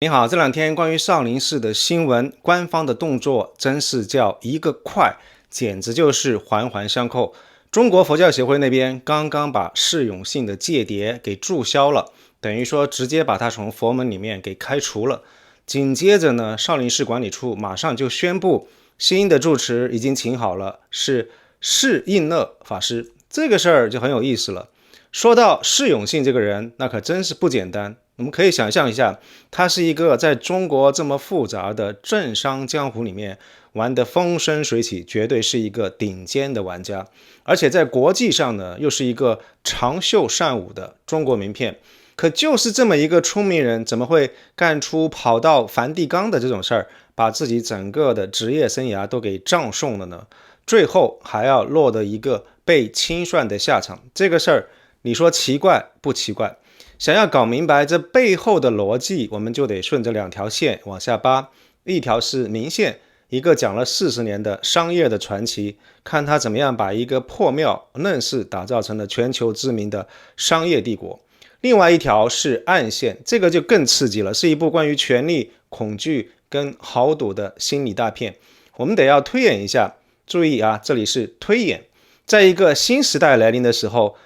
你好，这两天关于少林寺的新闻，官方的动作真是叫一个快，简直就是环环相扣。中国佛教协会那边刚刚把释永信的戒牒给注销了，等于说直接把他从佛门里面给开除了。紧接着呢，少林寺管理处马上就宣布，新的住持已经请好了，是释应乐法师。这个事儿就很有意思了。说到释永信这个人，那可真是不简单。我们可以想象一下，他是一个在中国这么复杂的政商江湖里面玩得风生水起，绝对是一个顶尖的玩家。而且在国际上呢，又是一个长袖善舞的中国名片。可就是这么一个聪明人，怎么会干出跑到梵蒂冈的这种事儿，把自己整个的职业生涯都给葬送了呢？最后还要落得一个被清算的下场，这个事儿你说奇怪不奇怪？想要搞明白这背后的逻辑，我们就得顺着两条线往下扒。一条是明线，一个讲了40年的商业的传奇，看他怎么样把一个破庙愣是打造成了全球知名的商业帝国。另外一条是暗线，这个就更刺激了，是一部关于权力、恐惧跟豪赌的心理大片。我们得要推演一下，注意啊，这里是推演。在一个新时代来临的时候，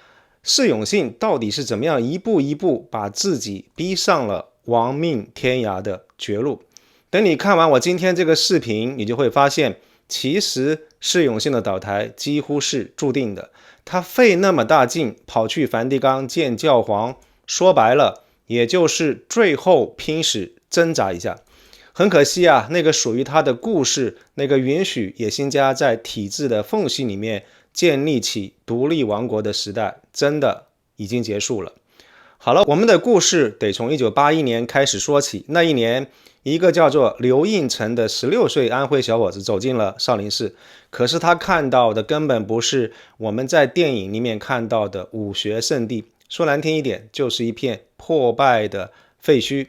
释永信到底是怎么样一步一步把自己逼上了亡命天涯的绝路？等你看完我今天这个视频，你就会发现，其实释永信的倒台几乎是注定的。他费那么大劲跑去梵蒂冈见教皇，说白了，也就是最后拼死挣扎一下。很可惜啊，那个属于他的故事，那个允许野心家在体制的缝隙里面建立起独立王国的时代，真的已经结束了。好了，我们的故事得从1981年开始说起。那一年，一个叫做刘应成的16岁安徽小伙子走进了少林寺，可是他看到的根本不是我们在电影里面看到的武学圣地，说难听一点，就是一片破败的废墟。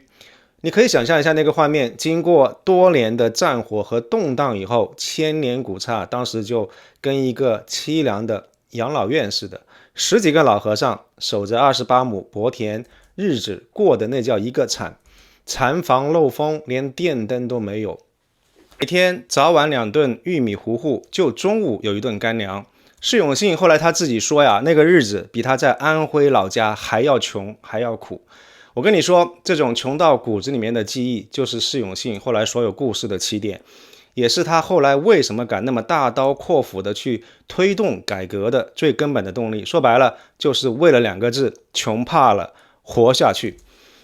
你可以想象一下那个画面，经过多年的战火和动荡以后，千年古刹当时就跟一个凄凉的养老院似的，10几个老和尚守着28亩薄田，日子过得那叫一个惨，禅房漏风，连电灯都没有，每天早晚2顿玉米糊糊，就中午有一顿干粮。释永信后来他自己说呀，那个日子比他在安徽老家还要穷还要苦。我跟你说，这种穷到骨子里面的记忆，就是释永信后来所有故事的起点，也是他后来为什么敢那么大刀阔斧的去推动改革的最根本的动力。说白了，就是为了2个字：穷怕了，活下去。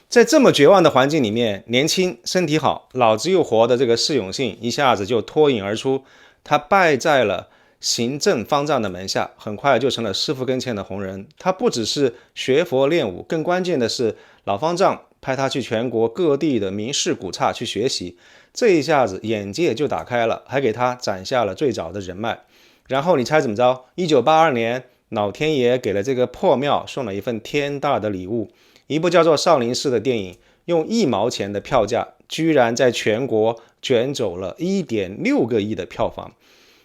在这么绝望的环境里面，年轻、身体好、脑子又活的这个释永信一下子就脱颖而出，他拜在了行政方丈的门下，很快就成了师傅跟前的红人。他不只是学佛练武，更关键的是老方丈派他去全国各地的名士古刹去学习，这一下子眼界就打开了，还给他攒下了最早的人脉。然后你猜怎么着？1982年，老天爷给了这个破庙送了一份天大的礼物，一部叫做《少林寺》的电影，用1毛钱的票价，居然在全国卷走了1.6个亿的票房。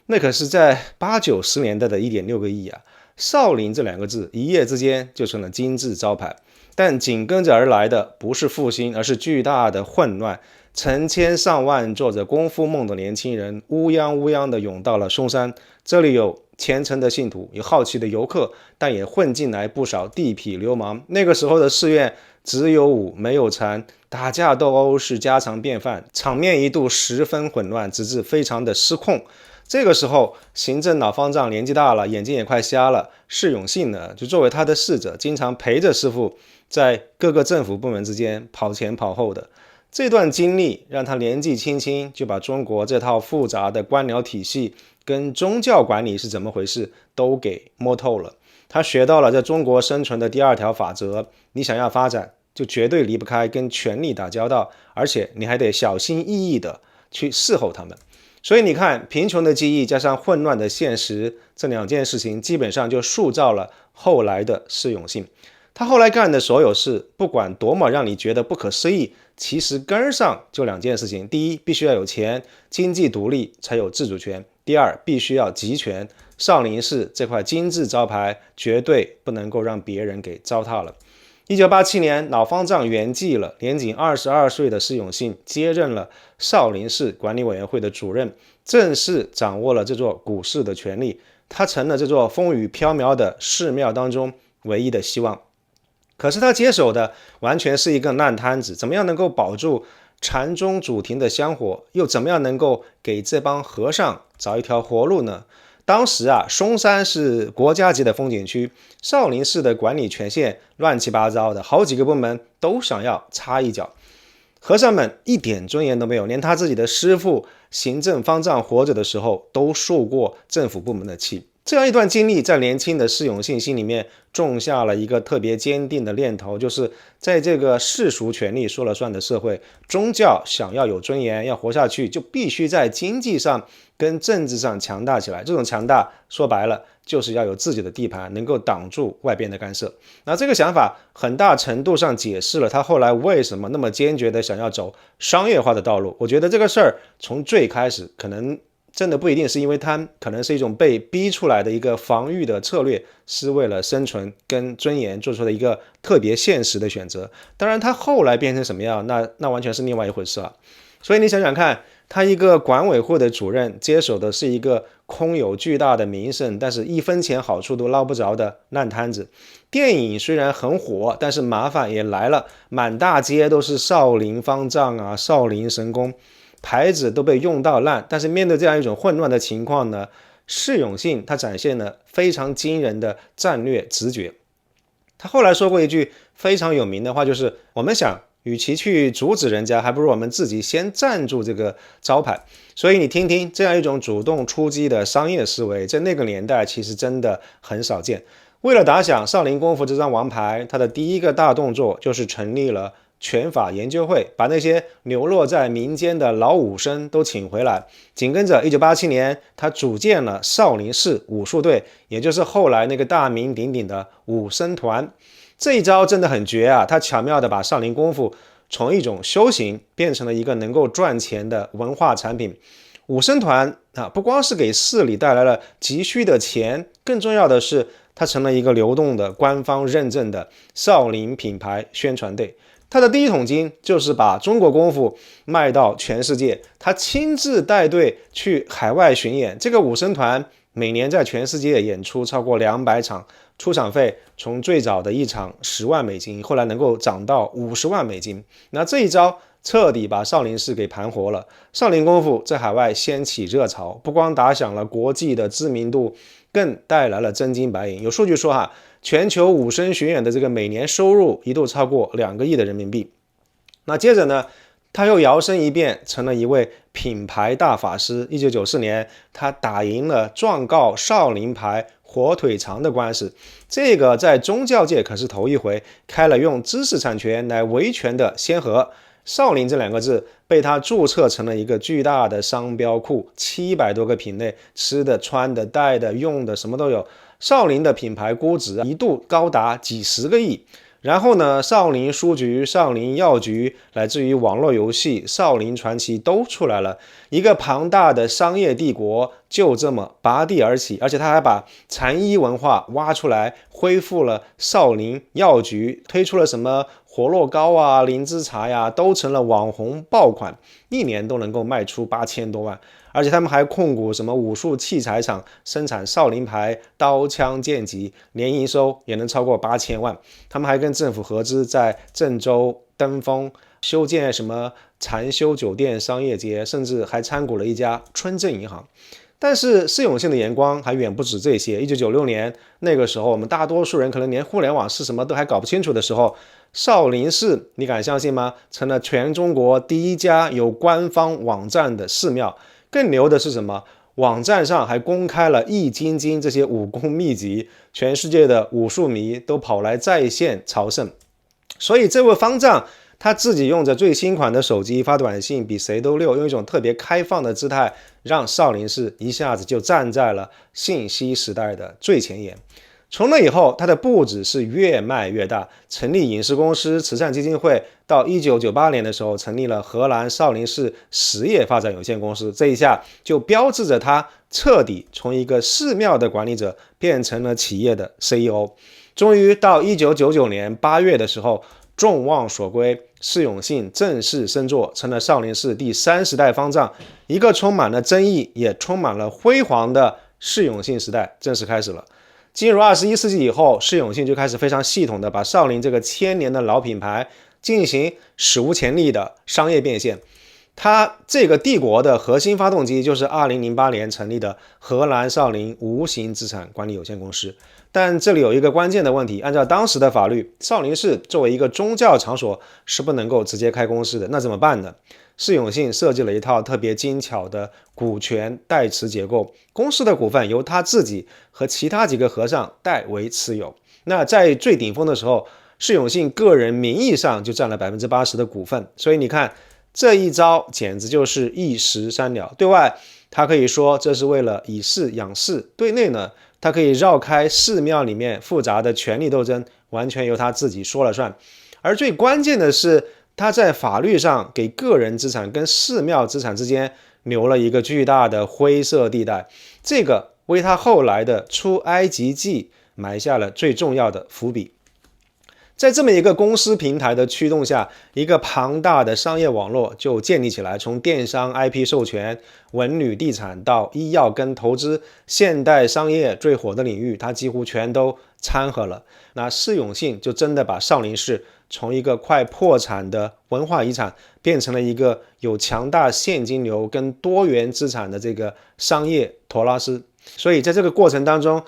那可是在80、90年代的1.6个亿啊！少林这2个字一夜之间就成了金字招牌，但紧跟着而来的不是复兴，而是巨大的混乱。成千上万做着功夫梦的年轻人乌泱乌泱地涌到了嵩山，这里有虔诚的信徒，有好奇的游客，但也混进来不少地痞流氓。那个时候的寺院只有武没有禅，打架斗殴是家常便饭，场面一度十分混乱，直至非常的失控。这个时候，行政老方丈年纪大了，眼睛也快瞎了。释永信呢，就作为他的侍者，经常陪着师傅在各个政府部门之间跑前跑后的。这段经历让他年纪轻轻就把中国这套复杂的官僚体系跟宗教管理是怎么回事都给摸透了。他学到了在中国生存的第2条法则：你想要发展，就绝对离不开跟权力打交道，而且你还得小心翼翼的去侍候他们。所以你看，贫穷的记忆加上混乱的现实，这2件事情基本上就塑造了后来的释永信。他后来干的所有事，不管多么让你觉得不可思议，其实根上就2件事情：第一，必须要有钱，经济独立才有自主权；第二，必须要集权。少林寺这块金字招牌绝对不能够让别人给糟蹋了。1987年，老方丈圆寂了，年仅22岁的释永信接任了少林寺管理委员会的主任，正式掌握了这座古寺的权力。他成了这座风雨飘渺的寺庙当中唯一的希望。可是他接手的完全是一个烂摊子，怎么样能够保住禅宗主庭的香火，又怎么样能够给这帮和尚找一条活路呢？当时嵩山是国家级的风景区，少林寺的管理权限乱七八糟的，好几个部门都想要插一脚。和尚们一点尊严都没有，连他自己的师父行政方丈活着的时候都受过政府部门的气。这样一段经历在年轻的释永信心里面种下了一个特别坚定的念头，就是在这个世俗权力说了算的社会，宗教想要有尊严要活下去，就必须在经济上跟政治上强大起来。这种强大说白了就是要有自己的地盘，能够挡住外边的干涉。那这个想法很大程度上解释了他后来为什么那么坚决的想要走商业化的道路。我觉得这个事儿从最开始可能真的不一定是因为他可能是一种被逼出来的一个防御的策略，是为了生存跟尊严做出的一个特别现实的选择。当然他后来变成什么样，那完全是另外一回事了。所以你想想看，他一个管委会的主任接手的是一个空有巨大的名声，但是一分钱好处都捞不着的烂摊子。电影虽然很火，但是麻烦也来了，满大街都是少林方丈少林神功，牌子都被用到烂。但是面对这样一种混乱的情况呢，释永信他展现了非常惊人的战略直觉。他后来说过一句非常有名的话，就是我们想与其去阻止人家，还不如我们自己先站住这个招牌。所以你听听，这样一种主动出击的商业思维，在那个年代其实真的很少见。为了打响少林功夫这张王牌，他的第一个大动作就是成立了拳法研究会，把那些流落在民间的老武生都请回来。紧跟着1987年，他组建了少林寺武术队，也就是后来那个大名鼎鼎的武僧团。这一招真的很绝他巧妙地把少林功夫从一种修行变成了一个能够赚钱的文化产品。武僧团不光是给寺里带来了急需的钱，更重要的是它成了一个流动的官方认证的少林品牌宣传队。他的第一桶金就是把中国功夫卖到全世界，他亲自带队去海外巡演。这个武僧团每年在全世界演出超过200场，出场费从最早的一场10万美金，后来能够涨到50万美金。那这一招彻底把少林寺给盘活了，少林功夫在海外掀起热潮，不光打响了国际的知名度，更带来了真金白银。有数据说全球武僧巡演的这个每年收入一度超过2个亿的人民币。那接着呢，他又摇身一变成了一位品牌大法师。1994年，他打赢了状告少林牌火腿肠的官司，这个在宗教界可是头一回，开了用知识产权来维权的先河。少林这2个字被他注册成了一个巨大的商标库，700多个品类，吃的、穿的、戴的、用的，什么都有。少林的品牌估值一度高达几10个亿。然后呢，少林书局、少林药局，乃至于网络游戏少林传奇都出来了，一个庞大的商业帝国就这么拔地而起。而且他还把禅医文化挖出来，恢复了少林药局，推出了什么活络膏灵芝茶都成了网红爆款，一年都能够卖出8000多万。而且他们还控股什么武术器材厂，生产少林牌刀枪剑戟，年营收也能超过8000万。他们还跟政府合资，在郑州、登封修建什么禅修酒店、商业街，甚至还参股了一家村镇银行。但是释永信的眼光还远不止这些。1996年那个时候，我们大多数人可能连互联网是什么都还搞不清楚的时候，少林寺你敢相信吗？成了全中国第一家有官方网站的寺庙。更牛的是什么？网站上还公开了易筋经这些武功秘籍，全世界的武术迷都跑来在线朝圣。所以这位方丈他自己用着最新款的手机发短信比谁都溜，用一种特别开放的姿态，让少林寺一下子就站在了信息时代的最前沿。从那以后，他的步子是越迈越大，成立影视公司、慈善基金会，到1998年的时候成立了荷兰少林寺实业发展有限公司。这一下就标志着他彻底从一个寺庙的管理者变成了企业的 CEO。终于到1999年8月的时候，众望所归，释永信正式升座，成了少林寺第30代方丈，一个充满了争议也充满了辉煌的释永信时代正式开始了。进入21世纪以后，释永信就开始非常系统的把少林这个千年的老品牌进行史无前例的商业变现。他这个帝国的核心发动机就是2008年成立的荷兰少林无形资产管理有限公司。但这里有一个关键的问题，按照当时的法律，少林寺作为一个宗教场所是不能够直接开公司的，那怎么办呢？释永信设计了一套特别精巧的股权代持结构，公司的股份由他自己和其他几个和尚代为持有。那在最顶峰的时候，释永信个人名义上就占了 80% 的股份，所以你看这一招简直就是一石三鸟。对外他可以说这是为了以势养势，对内呢他可以绕开寺庙里面复杂的权力斗争，完全由他自己说了算。而最关键的是，他在法律上给个人资产跟寺庙资产之间留了一个巨大的灰色地带，这个为他后来的出埃及记埋下了最重要的伏笔。在这么一个公司平台的驱动下，一个庞大的商业网络就建立起来，从电商、IP 授权、文旅地产到医药跟投资，现代商业最火的领域，它几乎全都掺和了。那释永信就真的把少林寺从一个快破产的文化遗产，变成了一个有强大现金流跟多元资产的这个商业托拉斯。所以在这个过程当中，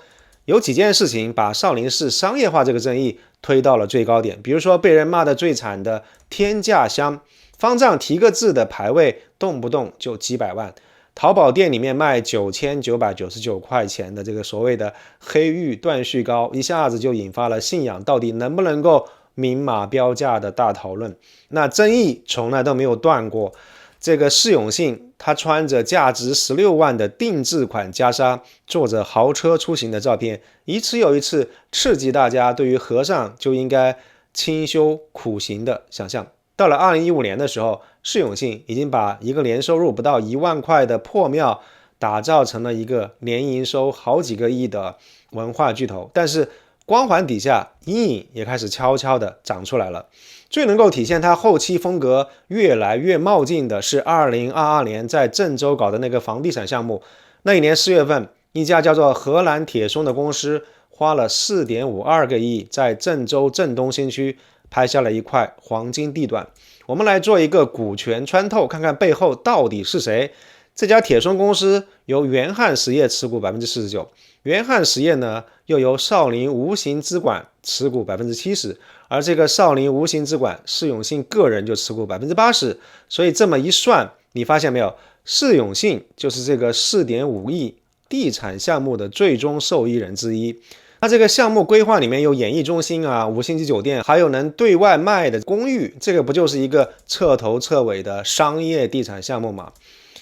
有几件事情把少林寺商业化这个争议推到了最高点。比如说被人骂得最惨的天价香，方丈提个字的牌位动不动就几百万，淘宝店里面卖9999块钱的这个所谓的黑玉断续膏，一下子就引发了信仰到底能不能够明码标价的大讨论。那争议从来都没有断过。这个释永信他穿着价值16万的定制款袈裟，坐着豪车出行的照片，一次又一次刺激大家对于和尚就应该清修苦行的想象。到了2015年的时候，释永信已经把一个年收入不到1万块的破庙打造成了一个年营收好几个亿的文化巨头，但是光环底下阴影也开始悄悄地长出来了。最能够体现他后期风格越来越冒进的是2022年在郑州搞的那个房地产项目。那一年4月份，一家叫做荷兰铁松的公司花了4.52个亿在郑州正东新区拍下了一块黄金地段。我们来做一个股权穿透，看看背后到底是谁。这家铁松公司由元汉实业持股 49%， 元汉实业呢又由少林无形资管持股 70%， 而这个少林无形资管释永信个人就持股 80%， 所以这么一算，你发现没有，释永信就是这个 4.5 亿地产项目的最终受益人之一。它这个项目规划里面有演艺中心啊、5星级酒店，还有能对外卖的公寓，这个不就是一个彻头彻尾的商业地产项目吗？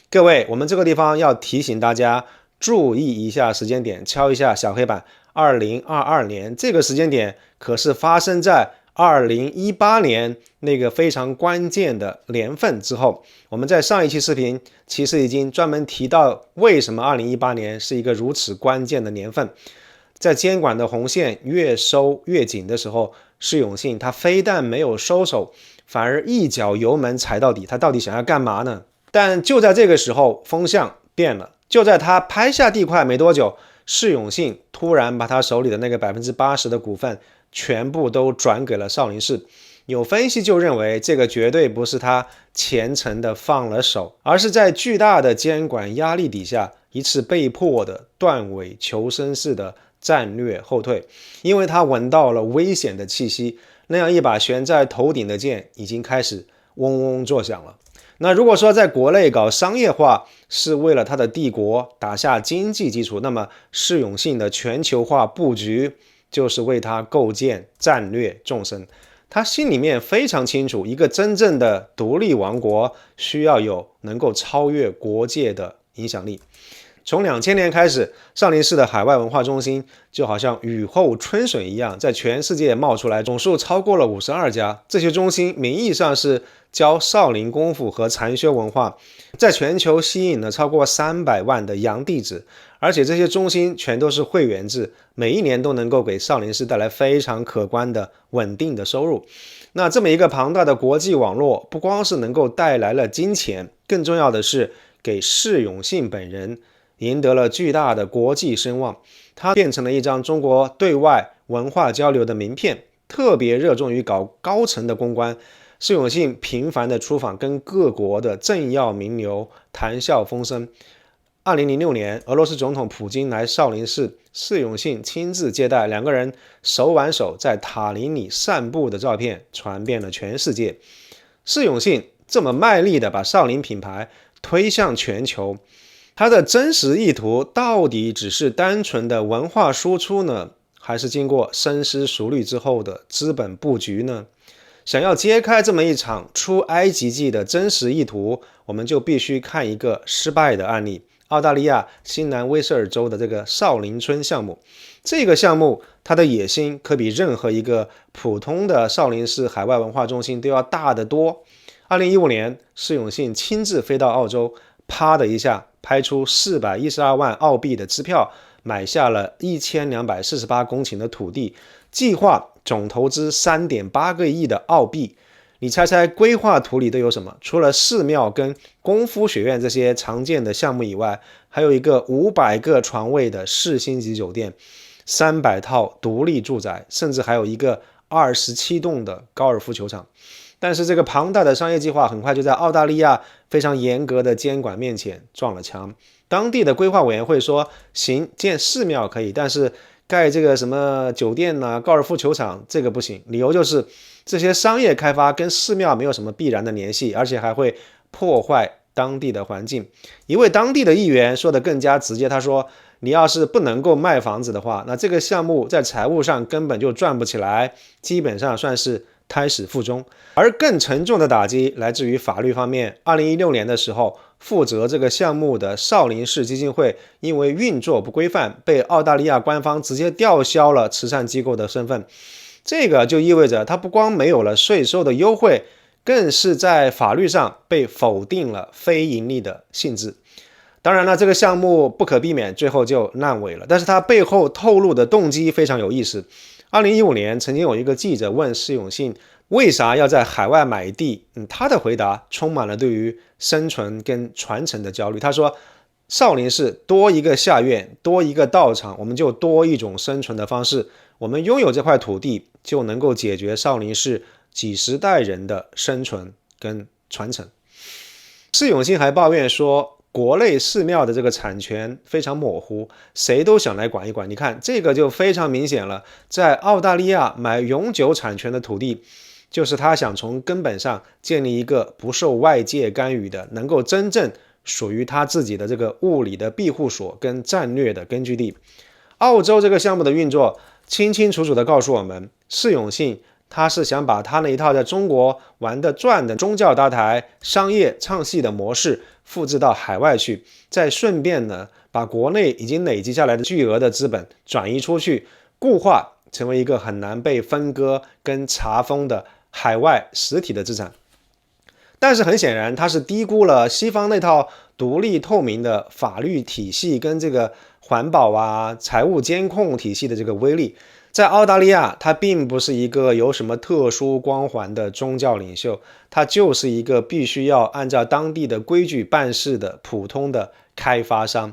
各位，我们这个地方要提醒大家注意一下时间点，敲一下小黑板。2022年这个时间点可是发生在2018年那个非常关键的年份之后。我们在上一期视频其实已经专门提到为什么2018年是一个如此关键的年份。在监管的红线越收越紧的时候，释永信他非但没有收手，反而一脚油门踩到底。他到底想要干嘛呢？但就在这个时候，风向变了。就在他拍下地块没多久，释永信突然把他手里的那个 80% 的股份全部都转给了少林寺。有分析就认为，这个绝对不是他虔诚的放了手，而是在巨大的监管压力底下，一次被迫的断尾求生式的战略后退。因为他闻到了危险的气息，那样一把悬在头顶的剑已经开始嗡嗡作响了。那如果说在国内搞商业化是为了他的帝国打下经济基础，那么释永信的全球化布局就是为他构建战略纵深。他心里面非常清楚，一个真正的独立王国需要有能够超越国界的影响力。从2000年开始，少林寺的海外文化中心就好像雨后春笋一样，在全世界冒出来，总数超过了52家。这些中心名义上是教少林功夫和禅修文化，在全球吸引了超过300万的洋弟子，而且这些中心全都是会员制，每一年都能够给少林寺带来非常可观的稳定的收入。那这么一个庞大的国际网络，不光是能够带来了金钱，更重要的是给释永信本人赢得了巨大的国际声望，它变成了一张中国对外文化交流的名片，特别热衷于搞高层的公关。释永信频繁的出访，跟各国的政要名流谈笑风生。2006年，俄罗斯总统普京来少林寺，释永信亲自接待，两个人手挽手在塔林里散步的照片传遍了全世界。释永信这么卖力的把少林品牌推向全球，他的真实意图到底只是单纯的文化输出呢，还是经过深思熟虑之后的资本布局呢？想要揭开这么一场出埃及记的真实意图，我们就必须看一个失败的案例，澳大利亚新南威尔士州的这个少林村项目。这个项目它的野心可比任何一个普通的少林寺海外文化中心都要大得多。2015年，释永信亲自飞到澳洲，啪的一下拍出412万澳币的支票，买下了1248公顷的土地，计划总投资3.8个亿的澳币。你猜猜规划图里都有什么？除了寺庙跟功夫学院这些常见的项目以外，还有一个500个床位的4星级酒店，300套独立住宅，甚至还有一个27栋的高尔夫球场。但是这个庞大的商业计划很快就在澳大利亚非常严格的监管面前撞了墙。当地的规划委员会说，行，建寺庙可以，但是盖这个什么酒店啊、高尔夫球场这个不行，理由就是这些商业开发跟寺庙没有什么必然的联系，而且还会破坏当地的环境。一位当地的议员说的更加直接，他说，你要是不能够卖房子的话，那这个项目在财务上根本就赚不起来，基本上算是胎死腹中。而更沉重的打击来自于法律方面。2016年的时候，负责这个项目的少林寺基金会因为运作不规范，被澳大利亚官方直接吊销了慈善机构的身份。这个就意味着它不光没有了税收的优惠，更是在法律上被否定了非盈利的性质。当然了，这个项目不可避免最后就烂尾了，但是它背后透露的动机非常有意思。2015年，曾经有一个记者问释永信为啥要在海外买地，他的回答充满了对于生存跟传承的焦虑。他说，少林寺多一个下院，多一个道场，我们就多一种生存的方式。我们拥有这块土地，就能够解决少林寺几十代人的生存跟传承。释永信还抱怨说，国内寺庙的这个产权非常模糊，谁都想来管一管。你看，这个就非常明显了，在澳大利亚买永久产权的土地，就是他想从根本上建立一个不受外界干预的，能够真正属于他自己的这个物理的庇护所跟战略的根据地。澳洲这个项目的运作清清楚楚地告诉我们，释永信他是想把他那一套在中国玩得转的宗教搭台、商业唱戏的模式复制到海外去，再顺便呢把国内已经累积下来的巨额的资本转移出去，固化成为一个很难被分割跟查封的海外实体的资产。但是很显然，他是低估了西方那套独立透明的法律体系跟这个环保啊、财务监控体系的这个威力。在澳大利亚，他并不是一个有什么特殊光环的宗教领袖，他就是一个必须要按照当地的规矩办事的普通的开发商。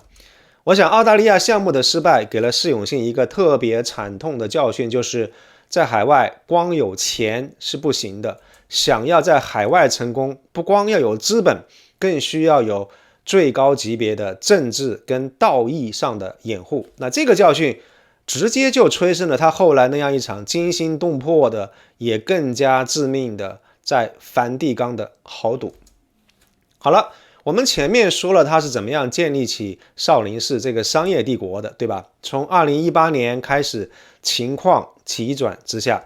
我想澳大利亚项目的失败给了释永信一个特别惨痛的教训，就是在海外光有钱是不行的，想要在海外成功，不光要有资本，更需要有最高级别的政治跟道义上的掩护。那这个教训直接就催生了他后来那样一场惊心动魄的，也更加致命的在梵蒂冈的豪赌。好了，我们前面说了他是怎么样建立起少林寺这个商业帝国的，对吧？从2018年开始，情况急转直下。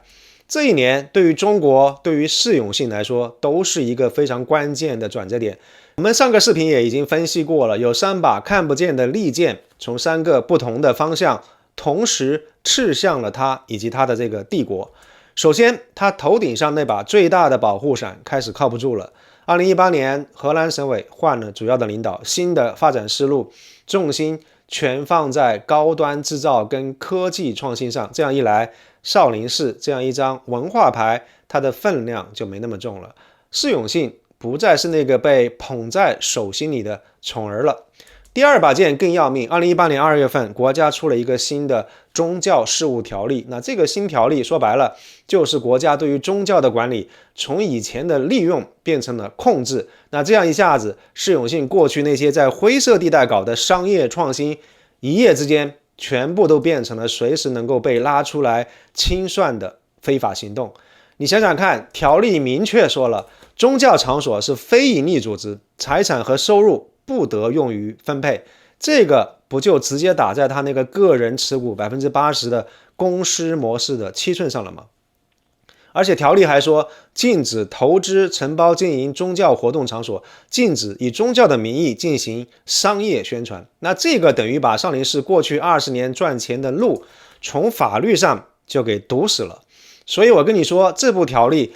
这一年对于中国，对于释永信来说，都是一个非常关键的转折点。我们上个视频也已经分析过了，有3把看不见的利剑，从3个不同的方向同时刺向了他以及他的这个帝国。首先，他头顶上那把最大的保护伞开始靠不住了。2018年，荷兰省委换了主要的领导，新的发展思路，重心全放在高端制造跟科技创新上。这样一来，少林寺这样一张文化牌，它的分量就没那么重了。释永信不再是那个被捧在手心里的宠儿了。第2把剑更要命，2018年2月份，国家出了一个新的宗教事务条例。那这个新条例说白了，就是国家对于宗教的管理，从以前的利用变成了控制。那这样一下子，释永信过去那些在灰色地带搞的商业创新，一夜之间全部都变成了随时能够被拉出来清算的非法行动。你想想看，条例明确说了，宗教场所是非营利组织，财产和收入不得用于分配，这个不就直接打在他那个个人持股 80% 的公司模式的7寸上了吗？而且条例还说，禁止投资承包经营宗教活动场所，禁止以宗教的名义进行商业宣传。那这个等于把少林寺过去20年赚钱的路从法律上就给堵死了。所以我跟你说，这部条例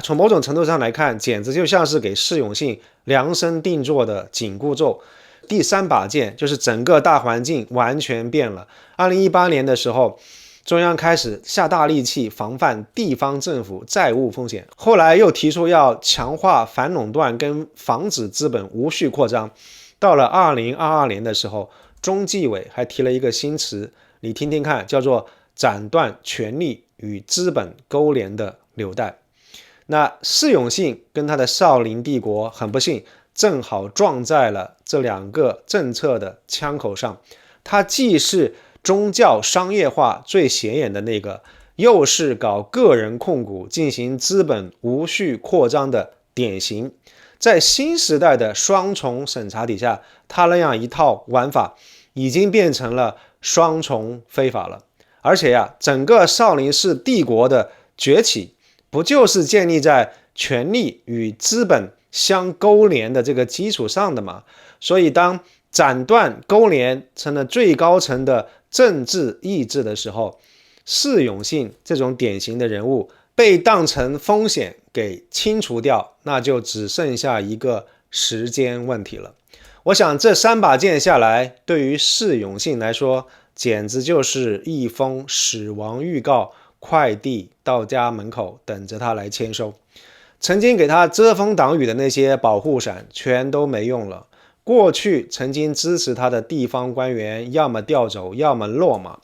从某种程度上来看，简直就像是给释永信量身定做的紧箍咒。第3把剑就是整个大环境完全变了。2018年的时候，中央开始下大力气防范地方政府债务风险，后来又提出要强化反垄断跟防止资本无序扩张。到了2022年的时候，中纪委还提了一个新词，你听听看，叫做斩断权力与资本勾连的纽带。那释永信跟他的少林帝国很不幸，正好撞在了这2个政策的枪口上。他既是宗教商业化最显眼的那个，又是搞个人控股进行资本无序扩张的典型。在新时代的双重审查底下，他那样一套玩法已经变成了双重非法了。而且整个少林寺帝国的崛起，不就是建立在权力与资本相勾连的这个基础上的吗？所以当斩断勾连成了最高层的政治意志的时候，释永信这种典型的人物被当成风险给清除掉，那就只剩下一个时间问题了。我想这3把剑下来，对于释永信来说，简直就是一封死亡预告，快递到家门口等着他来签收。曾经给他遮风挡雨的那些保护伞全都没用了。过去曾经支持他的地方官员要么调走，要么落马。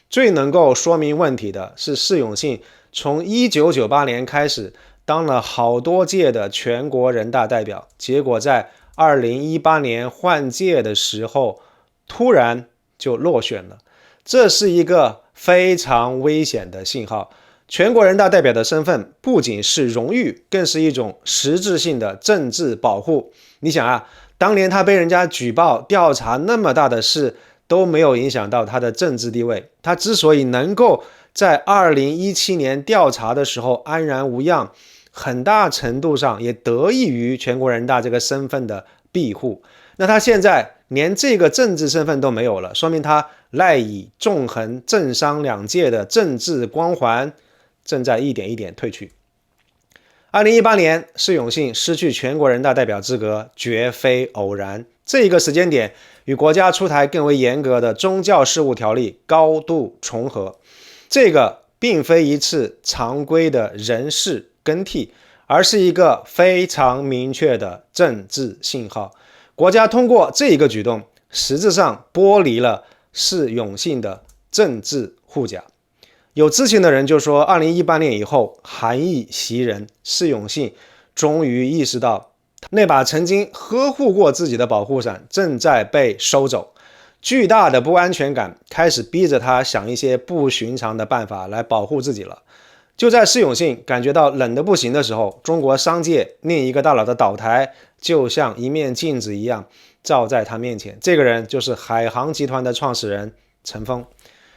最能够说明问题的是释永信从1998年开始当了好多届的全国人大代表，结果在2018年换届的时候突然就落选了。这是一个非常危险的信号。全国人大代表的身份不仅是荣誉，更是一种实质性的政治保护。你想当年他被人家举报调查那么大的事都没有影响到他的政治地位，他之所以能够在2017年调查的时候安然无恙，很大程度上也得益于全国人大这个身份的庇护。那他现在连这个政治身份都没有了，说明他赖以纵横政商两界的政治光环正在一点一点褪去。2018年，释永信失去全国人大代表资格绝非偶然，这一个时间点与国家出台更为严格的宗教事务条例高度重合。这个并非一次常规的人事更替，而是一个非常明确的政治信号。国家通过这一个举动，实质上剥离了释永信的政治护甲。有知情的人就说，2018年以后寒意袭人，释永信终于意识到那把曾经呵护过自己的保护伞正在被收走，巨大的不安全感开始逼着他想一些不寻常的办法来保护自己了。就在释永信感觉到冷得不行的时候，中国商界另一个大佬的倒台就像一面镜子一样照在他面前，这个人就是海航集团的创始人陈峰。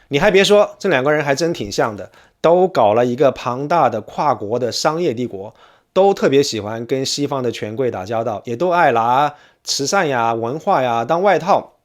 你还别说，这2个人还真挺像的，都搞了一个庞大的跨国的商业帝国，都特别喜欢跟西方的权贵打交道，也都爱拿慈善呀、文化呀当外套。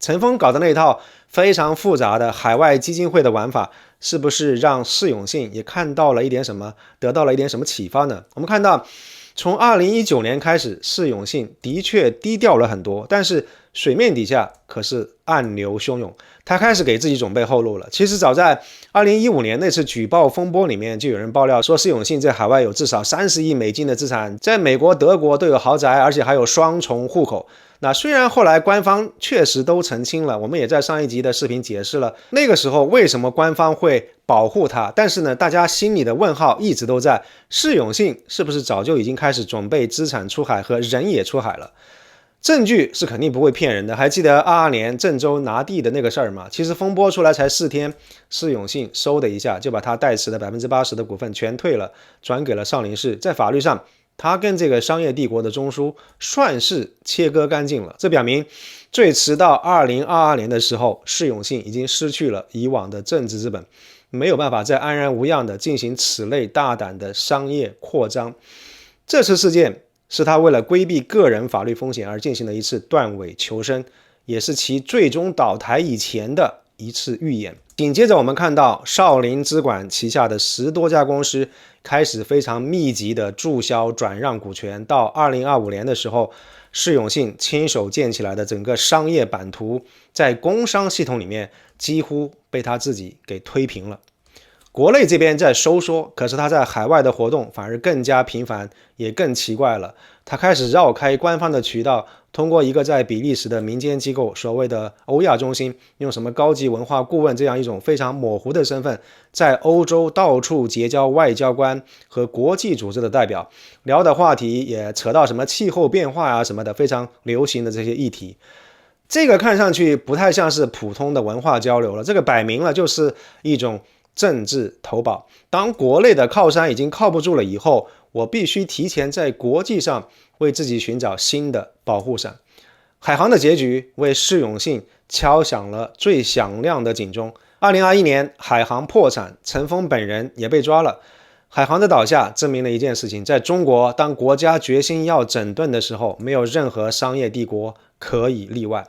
陈峰搞的那套非常复杂的海外基金会的玩法，是不是让释永信也看到了一点什么，得到了一点什么启发呢？我们看到，从2019年开始，释永信的确低调了很多，但是水面底下可是暗流汹涌，他开始给自己准备后路了。其实早在2015年那次举报风波里面，就有人爆料说释永信在海外有至少30亿美金的资产，在美国、德国都有豪宅，而且还有双重户口。那虽然后来官方确实都澄清了，我们也在上一集的视频解释了那个时候为什么官方会保护他，但是呢，大家心里的问号一直都在，释永信是不是早就已经开始准备资产出海和人也出海了？证据是肯定不会骗人的，还记得22年郑州拿地的那个事儿吗？其实风波出来才4天，释永信嗖的一下就把他代持的80%的股份全退了，转给了少林寺，在法律上他跟这个商业帝国的中枢算是切割干净了，这表明最迟到2022年的时候，释永信已经失去了以往的政治资本，没有办法再安然无恙地进行此类大胆的商业扩张。这次事件是他为了规避个人法律风险而进行的一次断尾求生，也是其最终倒台以前的一次预演。紧接着我们看到少林资管旗下的10多家公司开始非常密集的注销转让股权，到2025年的时候，释永信亲手建起来的整个商业版图在工商系统里面几乎被他自己给推平了。国内这边在收缩，可是他在海外的活动反而更加频繁，也更奇怪了。他开始绕开官方的渠道，通过一个在比利时的民间机构，所谓的欧亚中心，用什么高级文化顾问这样一种非常模糊的身份，在欧洲到处结交外交官和国际组织的代表，聊的话题也扯到什么气候变化啊什么的，非常流行的这些议题。这个看上去不太像是普通的文化交流了，这个摆明了就是一种政治投保。当国内的靠山已经靠不住了以后，我必须提前在国际上为自己寻找新的保护伞。海航的结局为释永信敲响了最响亮的警钟。2021年海航破产，陈峰本人也被抓了。海航的倒下证明了一件事情，在中国，当国家决心要整顿的时候，没有任何商业帝国可以例外。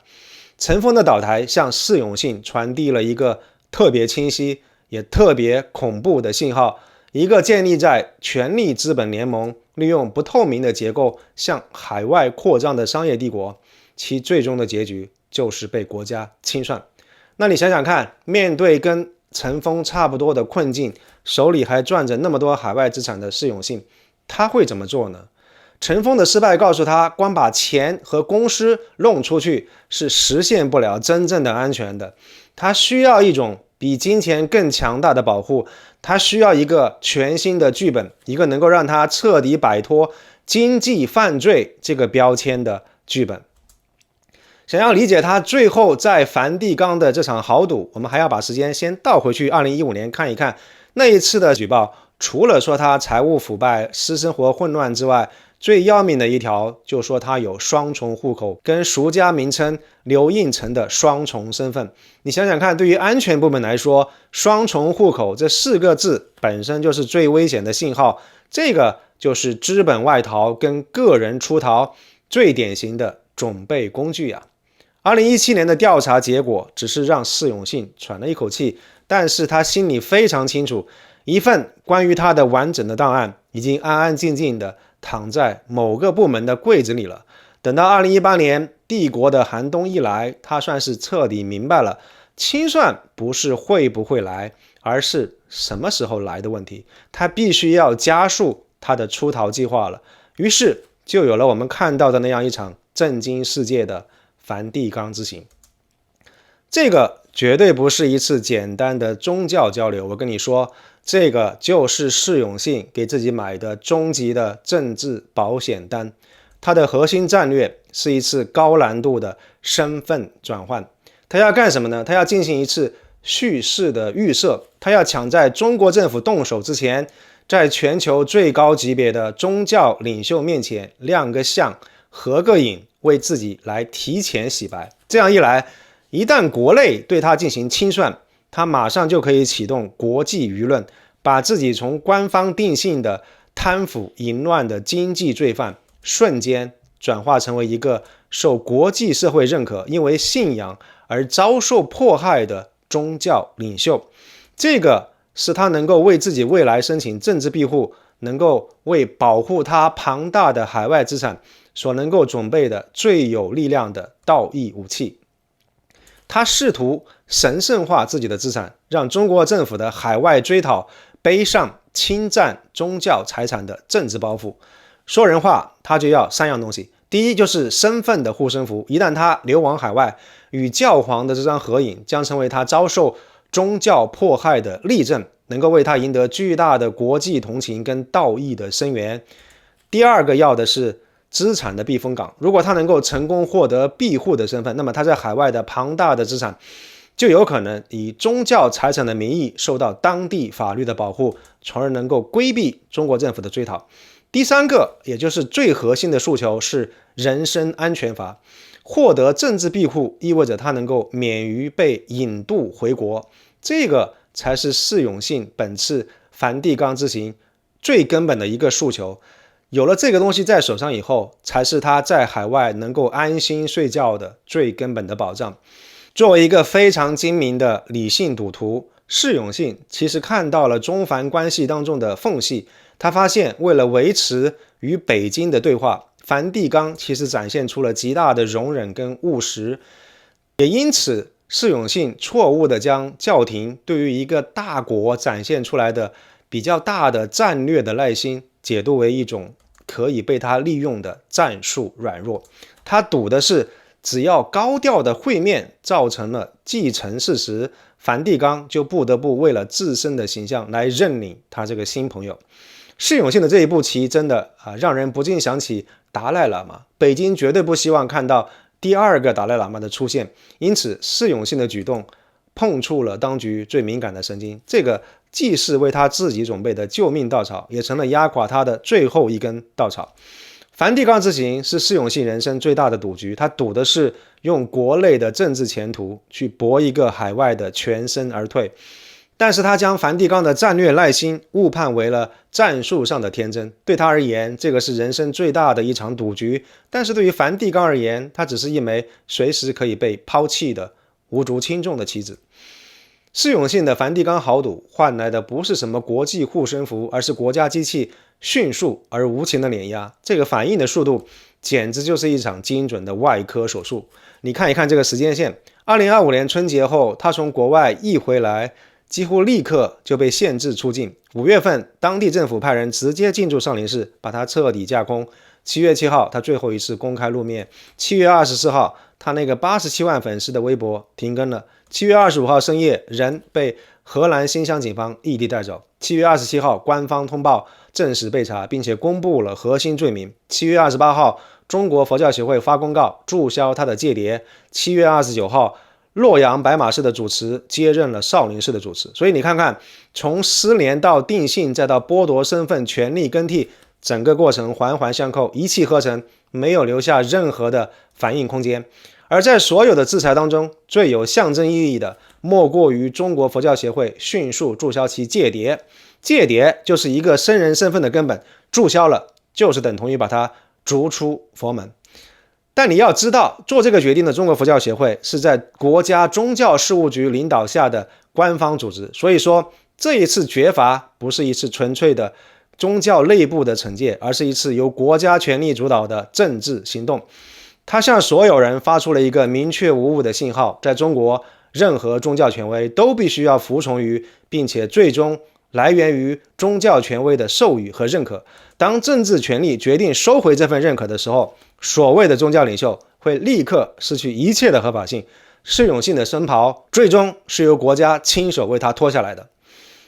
陈峰的倒台向释永信传递了一个特别清晰也特别恐怖的信号，一个建立在权力资本联盟利用不透明的结构向海外扩张的商业帝国，其最终的结局就是被国家清算。那你想想看，面对跟陈峰差不多的困境，手里还攥着那么多海外资产的释永信，他会怎么做呢？陈峰的失败告诉他，光把钱和公司弄出去是实现不了真正的安全的，他需要一种比金钱更强大的保护，他需要一个全新的剧本，一个能够让他彻底摆脱经济犯罪这个标签的剧本。想要理解他最后在梵蒂冈的这场豪赌，我们还要把时间先倒回去2015年看一看那一次的举报。除了说他财务腐败、私生活混乱之外，最要命的一条就说他有双重户口，跟俗家名称刘应成的双重身份。你想想看，对于安全部门来说，双重户口这4个字本身就是最危险的信号，这个就是资本外逃跟个人出逃最典型的准备工具啊。2017年的调查结果只是让释永信喘了一口气，但是他心里非常清楚，一份关于他的完整的档案已经安安静静的躺在某个部门的柜子里了。等到2018年帝国的寒冬一来，他算是彻底明白了，清算不是会不会来，而是什么时候来的问题。他必须要加速他的出逃计划了。于是就有了我们看到的那样一场震惊世界的梵蒂冈之行。这个绝对不是一次简单的宗教交流，我跟你说，这个就是释永信给自己买的终极的政治保险单。他的核心战略是一次高难度的身份转换。他要干什么呢？他要进行一次叙事的预设，他要抢在中国政府动手之前，在全球最高级别的宗教领袖面前亮个相，合个影，为自己来提前洗白。这样一来，一旦国内对他进行清算，他马上就可以启动国际舆论，把自己从官方定性的贪腐淫乱的经济罪犯，瞬间转化成为一个受国际社会认可，因为信仰而遭受迫害的宗教领袖。这个是他能够为自己未来申请政治庇护，能够为保护他庞大的海外资产所能够准备的最有力量的道义武器。他试图神圣化自己的资产，让中国政府的海外追讨背上侵占宗教财产的政治包袱。说人话，他就要3样东西。第一，就是身份的护身符，一旦他流亡海外，与教皇的这张合影将成为他遭受宗教迫害的例证，能够为他赢得巨大的国际同情跟道义的声援。第二个要的是资产的避风港，如果他能够成功获得庇护的身份，那么他在海外的庞大的资产就有可能以宗教财产的名义受到当地法律的保护，从而能够规避中国政府的追讨。第三个，也就是最核心的诉求，是人身安全法。获得政治庇护意味着他能够免于被引渡回国，这个才是释永信本次梵蒂冈之行最根本的一个诉求。有了这个东西在手上以后，才是他在海外能够安心睡觉的最根本的保障。作为一个非常精明的理性赌徒，释永信其实看到了中梵关系当中的缝隙，他发现为了维持与北京的对话，梵蒂冈其实展现出了极大的容忍跟务实，也因此释永信错误地将教廷对于一个大国展现出来的比较大的战略的耐心解读为一种可以被他利用的战术软弱。他赌的是只要高调的会面造成了既成事实，梵蒂冈就不得不为了自身的形象来认领他这个新朋友。释永信的这一步棋真的让人不禁想起达赖喇嘛，北京绝对不希望看到第二个达赖喇嘛的出现，因此释永信的举动碰触了当局最敏感的神经，这个既是为他自己准备的救命稻草，也成了压垮他的最后一根稻草。梵蒂冈之行是释永信人生最大的赌局，他赌的是用国内的政治前途去搏一个海外的全身而退，但是他将梵蒂冈的战略耐心误判为了战术上的天真。对他而言，这个是人生最大的一场赌局，但是对于梵蒂冈而言，它只是一枚随时可以被抛弃的无足轻重的棋子。释永信的梵蒂冈豪赌换来的不是什么国际护身符，而是国家机器迅速而无情的碾压，这个反应的速度简直就是一场精准的外科手术。你看一看这个时间线，2025年春节后他从国外一回来，几乎立刻就被限制出境。5月份当地政府派人直接进驻少林寺，把他彻底架空。7月7号他最后一次公开露面。7月24号他那个87万粉丝的微博停更了。7月25号深夜，人被荷兰新乡警方异地带走。7月27号官方通报正式被查，并且公布了核心罪名。7月28号中国佛教协会发公告注销他的戒牒。7月29号洛阳白马寺的主持接任了少林寺的主持。所以你看看，从失联到定性再到剥夺身份权力更替，整个过程环环相扣，一气呵成，没有留下任何的反应空间。而在所有的制裁当中，最有象征意义的莫过于中国佛教协会迅速注销其戒牒。戒牒就是一个僧人身份的根本，注销了就是等同于把他逐出佛门。但你要知道，做这个决定的中国佛教协会是在国家宗教事务局领导下的官方组织，所以说这一次绝罚不是一次纯粹的宗教内部的惩戒，而是一次由国家权力主导的政治行动。他向所有人发出了一个明确无误的信号，在中国任何宗教权威都必须要服从于，并且最终来源于宗教权威的授予和认可。当政治权力决定收回这份认可的时候，所谓的宗教领袖会立刻失去一切的合法性。释永信的僧袍最终是由国家亲手为他脱下来的。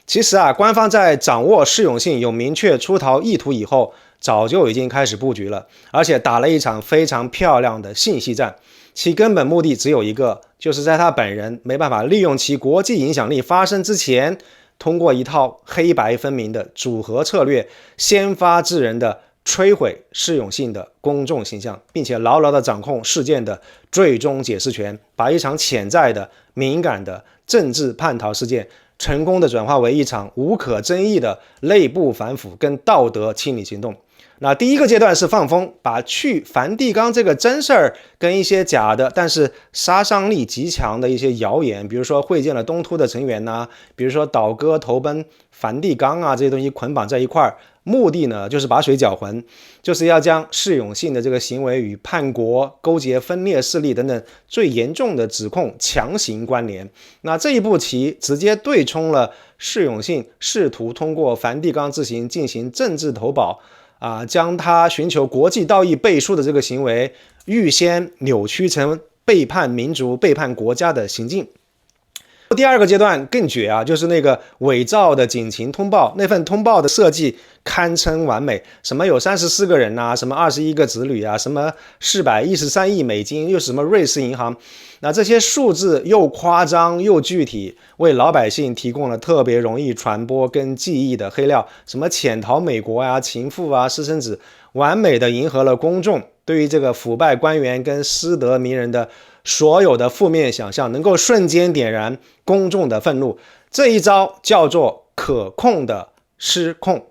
其实官方在掌握释永信有明确出逃意图以后，早就已经开始布局了，而且打了一场非常漂亮的信息战。其根本目的只有一个，就是在他本人没办法利用其国际影响力发生之前，通过一套黑白分明的组合策略，先发制人的摧毁释永信的公众形象，并且牢牢地掌控事件的最终解释权，把一场潜在的、敏感的政治叛逃事件成功地转化为一场无可争议的内部反腐跟道德清理行动。那第一个阶段是放风，把去梵蒂冈这个真事儿跟一些假的但是杀伤力极强的一些谣言，比如说会见了东突的成员呐，比如说倒戈投奔梵蒂冈啊，这些东西捆绑在一块儿，目的呢就是把水搅浑，就是要将释永信的这个行为与叛国、勾结分裂势力等等最严重的指控强行关联。那这一步棋直接对冲了释永信试图通过梵蒂冈之行进行政治投保将他寻求国际道义背书的这个行为预先扭曲成背叛民族、背叛国家的行径。第二个阶段更绝就是那个伪造的警情通报，那份通报的设计堪称完美，什么有34个人什么21个子女什么413亿美金，又什么瑞士银行，那这些数字又夸张又具体，为老百姓提供了特别容易传播跟记忆的黑料，什么潜逃美国情妇私生子，完美的迎合了公众对于这个腐败官员跟失德名人的所有的负面想象，能够瞬间点燃公众的愤怒。这一招叫做可控的失控。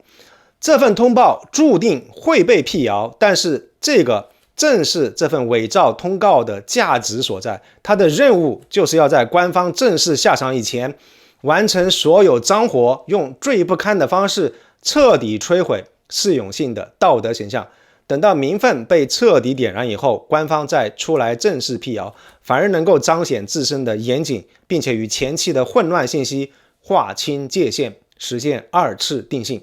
这份通报注定会被辟谣，但是这个正是这份伪造通告的价值所在。它的任务就是要在官方正式下场以前，完成所有脏活，用最不堪的方式彻底摧毁释永信的道德形象。等到民愤被彻底点燃以后，官方再出来正式辟谣，反而能够彰显自身的严谨，并且与前期的混乱信息划清界限，实现二次定性。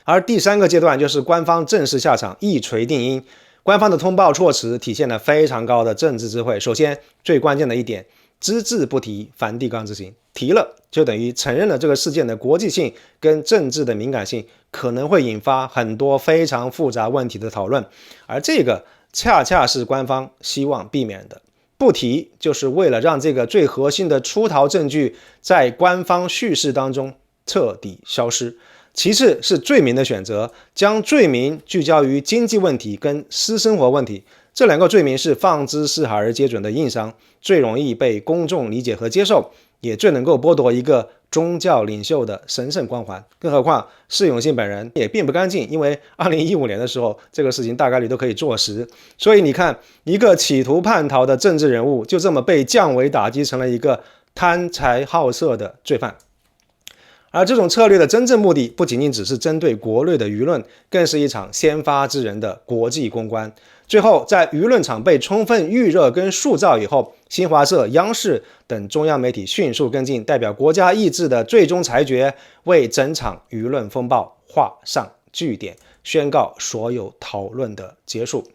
而第三个阶段就是官方正式下场，一锤定音。官方的通报措辞体现了非常高的政治智慧。首先，最关键的一点，只字不提梵蒂冈之行，提了就等于承认了这个事件的国际性跟政治的敏感性，可能会引发很多非常复杂问题的讨论，而这个恰恰是官方希望避免的。不提就是为了让这个最核心的出逃证据在官方叙事当中彻底消失。其次是罪名的选择，将罪名聚焦于经济问题跟私生活问题，这两个罪名是放之四海而皆准的硬伤，最容易被公众理解和接受，也最能够剥夺一个宗教领袖的神圣光环。更何况释永信本人也并不干净，因为2015年的时候这个事情大概率都可以坐实。所以你看，一个企图叛逃的政治人物就这么被降维打击成了一个贪财好色的罪犯。而这种策略的真正目的不仅仅只是针对国内的舆论，更是一场先发制人的国际公关。最后在舆论场被充分预热跟塑造以后，新华社、央视等中央媒体迅速跟进，代表国家意志的最终裁决，为整场舆论风暴画上句点，宣告所有讨论的结束。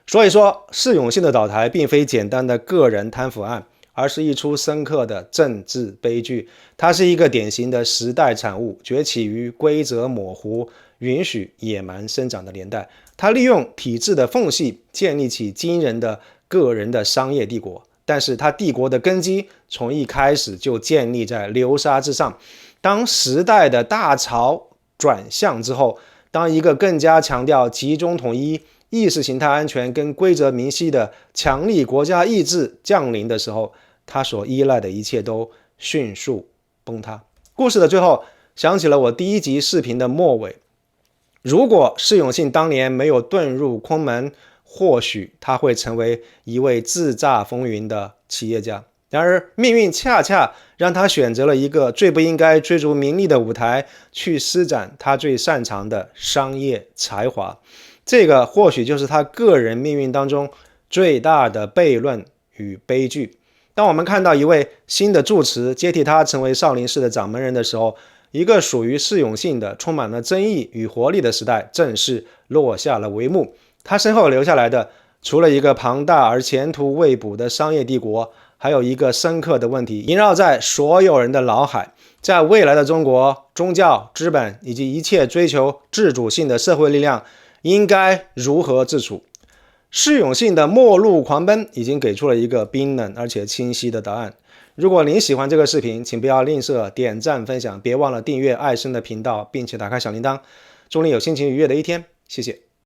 所以说，释永信的倒台并非简单的个人贪腐案，而是一出深刻的政治悲剧。它是一个典型的时代产物，崛起于规则模糊、允许野蛮生长的年代。它利用体制的缝隙建立起惊人的个人的商业帝国，但是它帝国的根基从一开始就建立在流沙之上。当时代的大潮转向之后，当一个更加强调集中统一、意识形态安全跟规则明晰的强力国家意志降临的时候，他所依赖的一切都迅速崩塌。故事的最后，想起了我第一集视频的末尾，如果释永信当年没有遁入空门，或许他会成为一位自驾风云的企业家。然而命运恰恰让他选择了一个最不应该追逐名利的舞台，去施展他最擅长的商业才华。这个或许就是他个人命运当中最大的悖论与悲剧。当我们看到一位新的住持接替他成为少林寺的掌门人的时候，一个属于释永信的充满了争议与活力的时代正式落下了帷幕。他身后留下来的，除了一个庞大而前途未卜的商业帝国，还有一个深刻的问题萦绕在所有人的脑海：在未来的中国，宗教、资本以及一切追求自主性的社会力量应该如何自处？释永信的末路狂奔已经给出了一个冰冷而且清晰的答案。如果您喜欢这个视频，请不要吝啬点赞分享，别忘了订阅爱生的频道，并且打开小铃铛。祝你有心情愉悦的一天，谢谢。